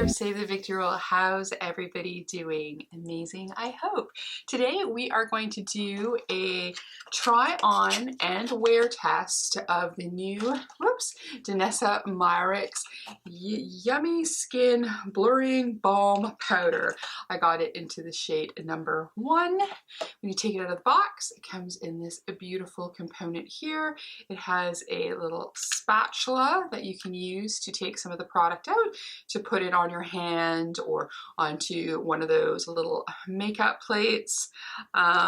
there, Save the Victory. How's everybody doing? Amazing, I hope. Today we are going to do a try on and wear test of the new, Danessa Myricks Yummy Skin Blurring Balm Powder. I got it into the shade number 1. When you take it out of the box, it comes in this beautiful component here. It has a little spatula that you can use to take some of the product out, to put it on your hand or onto one of those little makeup plates.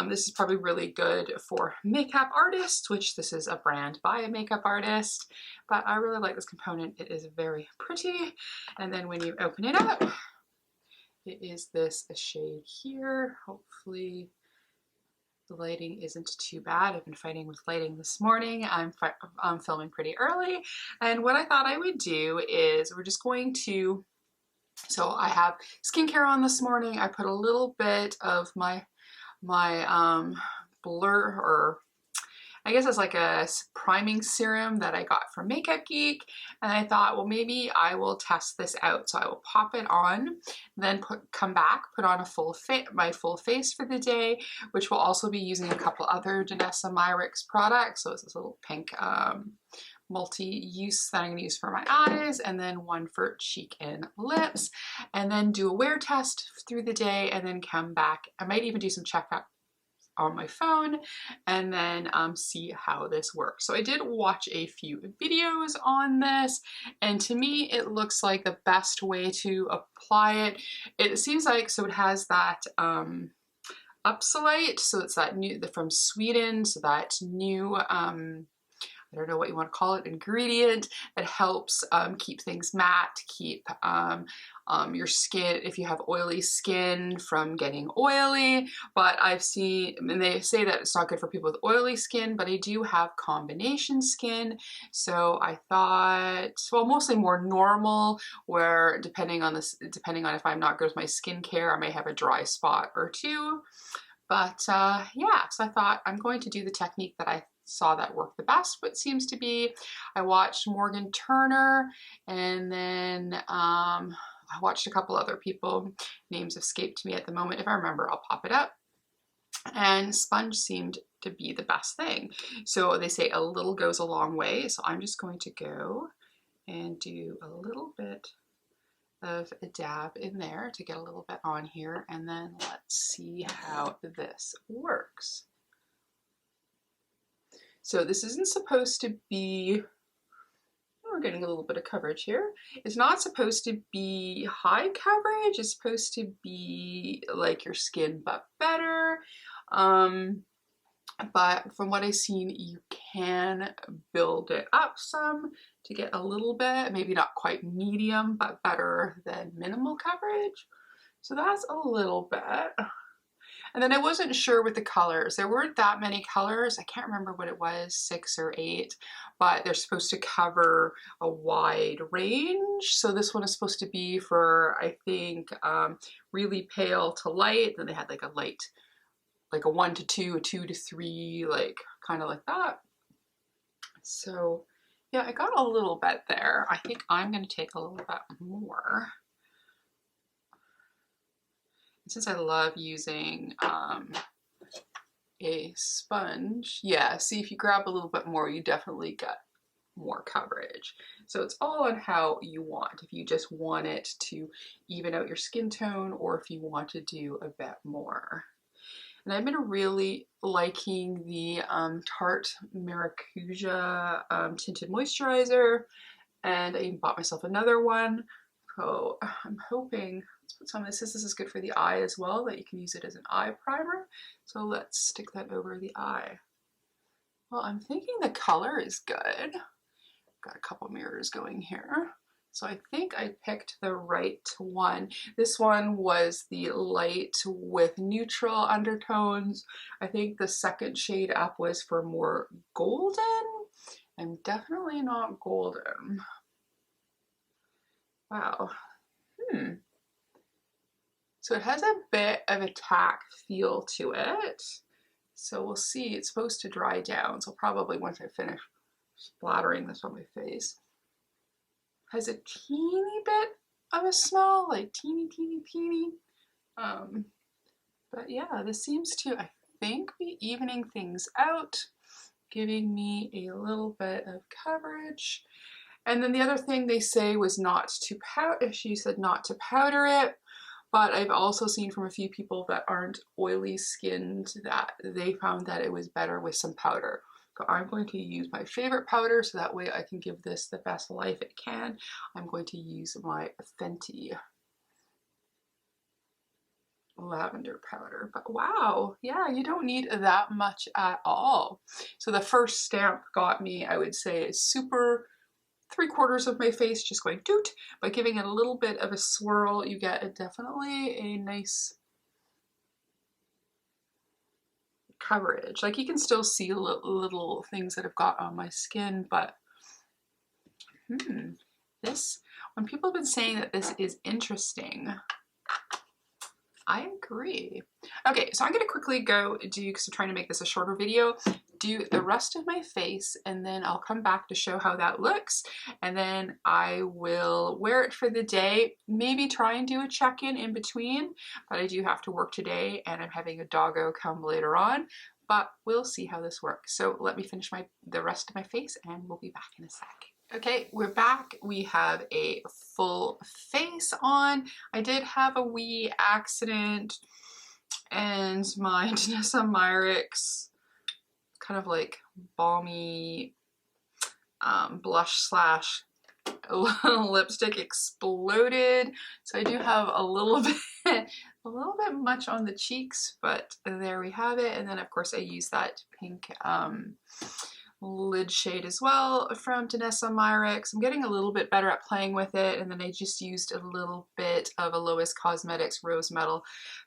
This is probably really good for makeup artists, which this is a brand by a makeup artist, but I really like this component. It is very pretty. And then when you open it up, it is this shade here. Hopefully the lighting isn't too bad. I've been fighting with lighting this morning. I'm filming pretty early. And what I thought I would do is we're just going to, so I have skincare on this morning. I put a little bit of my blur, or I guess it's like a priming serum that I got from Makeup Geek, and I thought, well, maybe I will test this out. So I will pop it on, then come back, put on my full face for the day, which will also be using a couple other Danessa Myricks products. So it's this little pink multi-use that I'm going to use for my eyes, and then one for cheek and lips, and then do a wear test through the day, and then come back. I might even do some checkup on my phone and then see how this works. So I did watch a few videos on this, and to me it looks like the best way to apply it. It seems like, so it has that Upsolite, so it's that new from Sweden, so that new I don't know what you want to call it, ingredient that helps keep things matte, keep your skin, if you have oily skin, from getting oily. But I've seen, and they say that it's not good for people with oily skin, but I do have combination skin. So I thought, well, mostly more normal, where depending on if I'm not good with my skincare, I may have a dry spot or two. But yeah, so I thought I'm going to do the technique that I saw that worked the best, what seems to be. I watched Morgan Turner, and then I watched a couple other people. Names escaped me at the moment. If I remember, I'll pop it up. And sponge seemed to be the best thing. So they say a little goes a long way. So I'm just going to go and do a little bit of a dab in there to get a little bit on here, and then let's see how this works. So this isn't supposed to be, we're getting a little bit of coverage here. It's not supposed to be high coverage. It's supposed to be like your skin, but better. But from what I've seen, you can build it up some to get a little bit, maybe not quite medium, but better than minimal coverage. So that's a little bit. And then I wasn't sure with the colors. There weren't that many colors. I can't remember what it was, 6 or 8, but they're supposed to cover a wide range. So this one is supposed to be for, I think, really pale to light. Then they had like a light, like a 1 to 2, a 2 to 3, like kind of like that. So yeah, I got a little bit there. I think I'm going to take a little bit more. Since I love using a sponge, yeah, see, if you grab a little bit more, you definitely get more coverage. So it's all on how you want. If you just want it to even out your skin tone, or if you want to do a bit more. And I've been really liking the Tarte Maracuja Tinted Moisturizer, and I even bought myself another one. So I'm hoping, let's put some of this. This is good for the eye as well, that you can use it as an eye primer. So let's stick that over the eye. Well, I'm thinking the color is good. Got a couple mirrors going here. So I think I picked the right one. This one was the light with neutral undertones. I think the second shade up was for more golden. I'm definitely not golden. Wow. So it has a bit of a tack feel to it. So we'll see. It's supposed to dry down. So probably once I finish splattering this on my face, has a teeny bit of a smell, like teeny, teeny, teeny. But yeah, this seems to, I think, be evening things out, giving me a little bit of coverage. And then the other thing they say was not to powder, she said not to powder it, but I've also seen from a few people that aren't oily skinned that they found that it was better with some powder. So I'm going to use my favorite powder so that way I can give this the best life it can. I'm going to use my Fenty lavender powder. But wow, yeah, you don't need that much at all. So the first stamp got me, I would say, super 3/4 of my face just going doot. By giving it a little bit of a swirl, you get definitely a nice coverage. Like you can still see little things that have got on my skin, but this, when people have been saying that this is interesting, I agree. Okay, so I'm gonna quickly go do, because I'm trying to make this a shorter video, do the rest of my face, and then I'll come back to show how that looks, and then I will wear it for the day, maybe try and do a check-in in between, but I do have to work today, and I'm having a doggo come later on, but we'll see how this works. So let me finish the rest of my face, and we'll be back in a sec. Okay, we're back. We have a full face on. I did have a wee accident, and my Danessa Myricks kind of like balmy blush slash lipstick exploded. So I do have a little bit much on the cheeks, but there we have it. And then of course I use that pink lid shade as well from Danessa Myricks. I'm getting a little bit better at playing with it, and then I just used a little bit of a Lois Cosmetics Rose Metal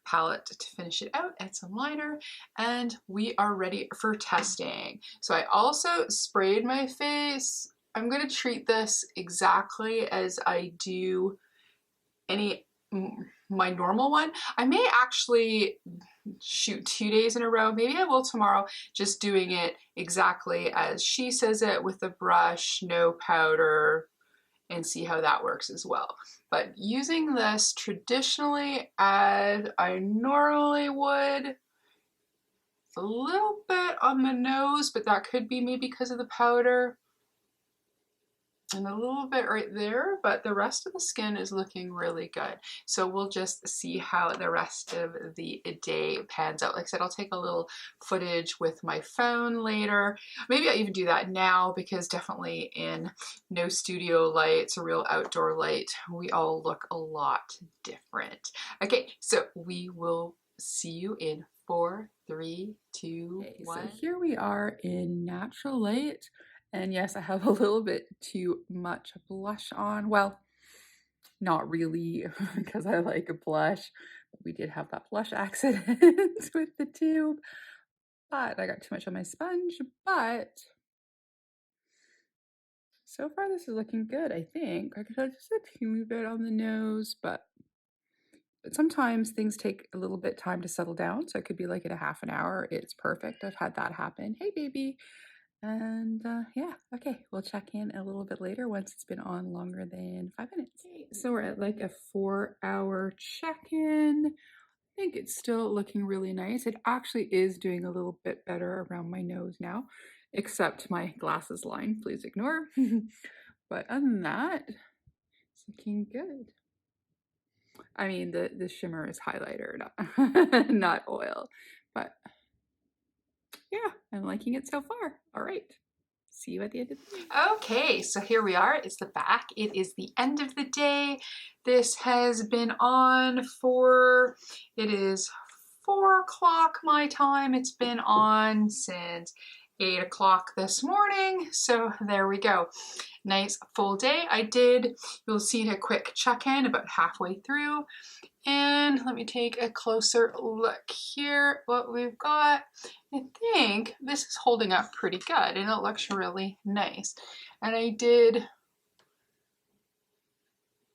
palette to finish it out and some liner, and we are ready for testing. So I also sprayed my face. I'm going to treat this exactly as I do my normal one. I may actually shoot 2 days in a row. Maybe I will tomorrow, just doing it exactly as she says it with the brush, no powder, and see how that works as well. But using this traditionally as I normally would, it's a little bit on the nose, but that could be maybe because of the powder. And a little bit right there, but the rest of the skin is looking really good. So we'll just see how the rest of the day pans out. Like I said, I'll take a little footage with my phone later. Maybe I'll even do that now, because definitely in no studio lights, a real outdoor light, we all look a lot different. Okay, so we will see you in 4, 3, 2, 1. So here we are in natural light. And yes, I have a little bit too much blush on. Well, not really, because I like a blush. We did have that blush accident with the tube, but I got too much on my sponge. But so far this is looking good, I think. Like I said, just a teeny bit on the nose, but sometimes things take a little bit time to settle down. So it could be like in a half an hour. It's perfect. I've had that happen. Hey, baby. And yeah, okay, we'll check in a little bit later once it's been on longer than 5 minutes. So we're at like a 4-hour check-in. I think it's still looking really nice. It actually is doing a little bit better around my nose now, except my glasses line, please ignore. But other than that, it's looking good. I mean, the shimmer is highlighter, not, not oil, but yeah, I'm liking it so far. All right. See you at the end of the day. Okay, so here we are. It's the back. It is the end of the day. This has been on for, it is 4 o'clock my time. It's been on since 8 o'clock this morning. So there we go. Nice full day. You'll see a quick check-in about halfway through. And let me take a closer look here, what we've got. I think this is holding up pretty good, and it looks really nice. And I did,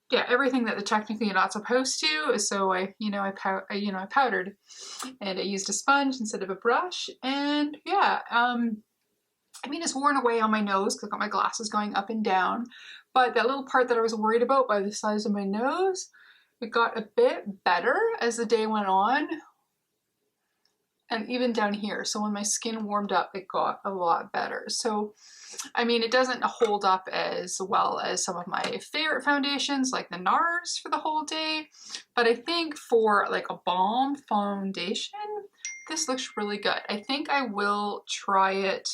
yeah, everything that technically you're not supposed to. So I powdered, and I used a sponge instead of a brush. And yeah, I mean, it's worn away on my nose because I've got my glasses going up and down, but that little part that I was worried about by the size of my nose, it got a bit better as the day went on. And even down here, so when my skin warmed up, it got a lot better. So, I mean, it doesn't hold up as well as some of my favorite foundations, like the NARS for the whole day. But I think for like a balm foundation, this looks really good. I think I will try it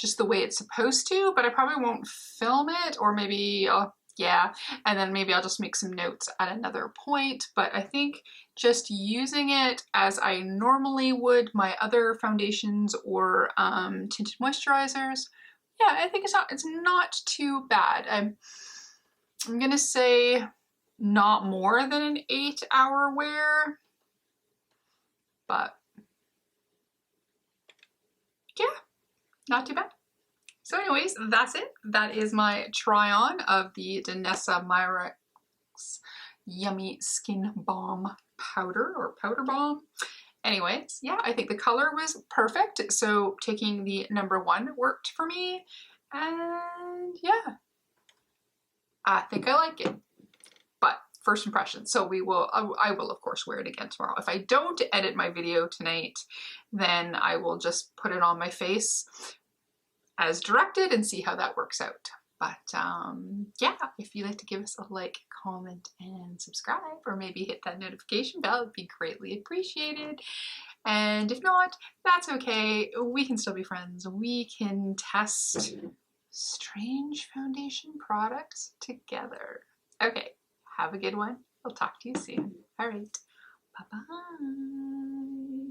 just the way it's supposed to, but I probably won't film it, or maybe yeah, and then maybe I'll just make some notes at another point. But I think just using it as I normally would my other foundations or tinted moisturizers, yeah, I think it's not too bad. I'm gonna say not more than an 8-hour wear, but yeah, not too bad. So anyways, that's it. That is my try on of the Danessa Myricks Yummy Skin Balm Powder, or Powder Balm. Anyways, yeah, I think the color was perfect. So taking the #1 worked for me. And yeah, I think I like it. But first impression. So I will of course wear it again tomorrow. If I don't edit my video tonight, then I will just put it on my face as directed and see how that works out. But yeah, if you'd like to give us a like, comment, and subscribe, or maybe hit that notification bell, it'd be greatly appreciated. And if not, that's okay. We can still be friends. We can test strange foundation products together. Okay, have a good one. I'll talk to you soon. All right, bye-bye.